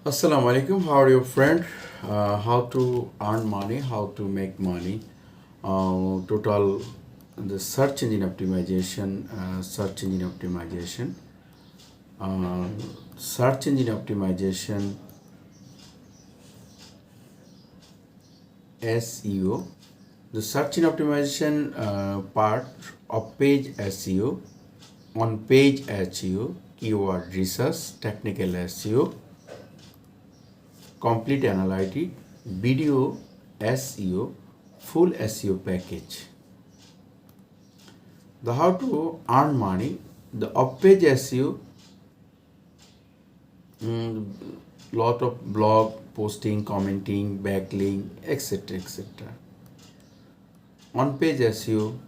Assalamu alaikum. How are you, friend? How to earn money? How to make money? Total the search engine optimization. Uh, Search engine optimization. SEO. The search engine optimization part of page SEO, on page SEO, keyword research, technical SEO, complete analytic, video SEO, full SEO package. The how to earn money, the off-page SEO, lot of blog posting, commenting, backlink, etc. etc. On-page SEO,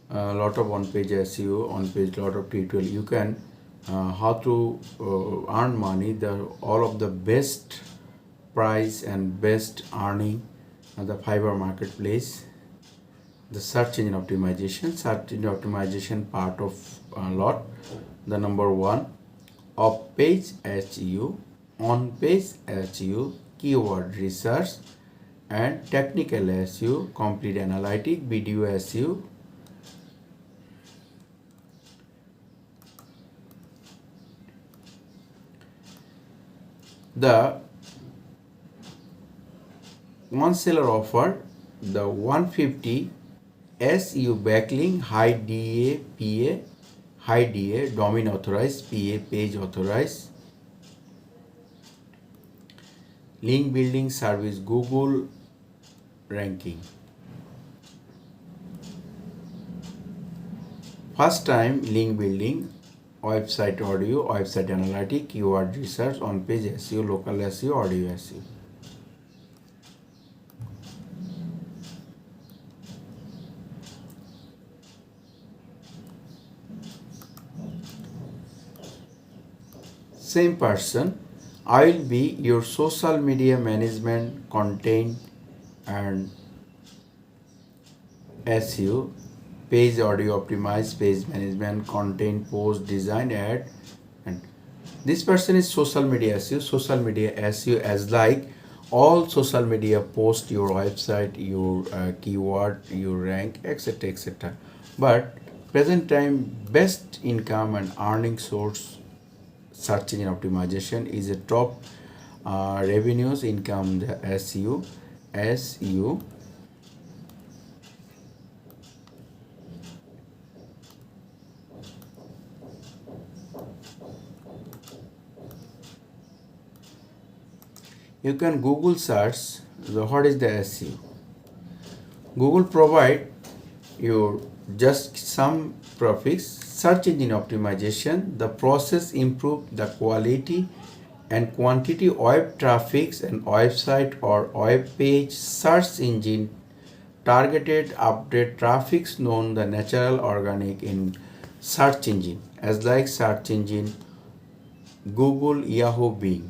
lot of on-page SEO, on-page lot of tutorial. You can how to earn money. The all of the best price and best earning on the Fiverr marketplace. The search engine optimization part of lot. The number one, off page SEO, on page SEO, keyword research, and technical SEO, complete analytic, video SEO. The one seller offer the 150 SEO backlink, high DA, PA, high DA, domain authorized, PA, page authorized, link building service, Google ranking. First time link building, website audio, website analytic, keyword research, on page SEO, local SEO, audio SEO. Same person, I will be your social media management, content and SEO, page audio optimized, page management, content, post, design, ad, and this person is social media SEO. Social media SEO as like all social media post, your website, your keyword, your rank, etc. etc. But present time best income and earning source search engine optimization is a top revenues income, the SEO. You can Google search what is the SEO. Google provide your just some prefix search engine optimization. The process improve the quality and quantity web traffics and website or web page search engine targeted update traffics known the natural organic in search engine as like search engine Google, Yahoo, Bing.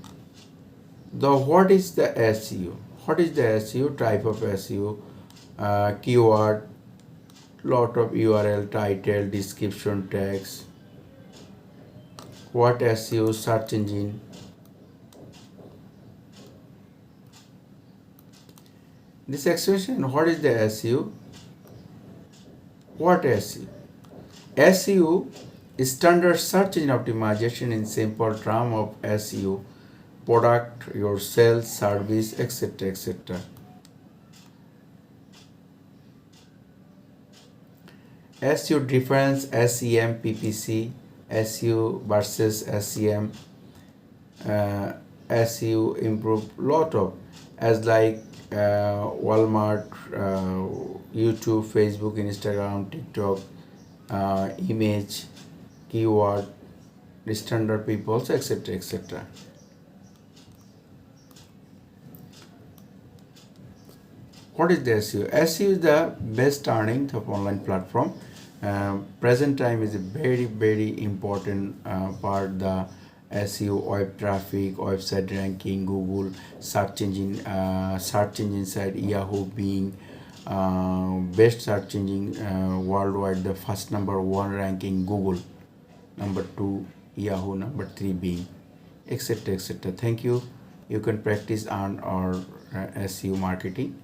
The what is the SEO? What is the SEO? Type of SEO, keyword, lot of URL, title, description, text. What SEO? Search engine. This expression, what is the SEO? What SEO? SEO is standard search engine optimization in simple term of SEO, product, your sales, service, etc. etc. SEO difference SEM, PPC, SEO versus SEM, SEO improve lot of as like Walmart, YouTube, Facebook, Instagram, TikTok, image, keyword, standard peoples, etc. etc. What is the SEO? SEO is the best earning of online platform. Present time is a very important part. The SEO, web traffic, website ranking, Google search engine site, Yahoo, Bing, best search engine worldwide. The first number one ranking Google, number two Yahoo, number three Bing, etc., etc. Thank you. You can practice on our SEO marketing.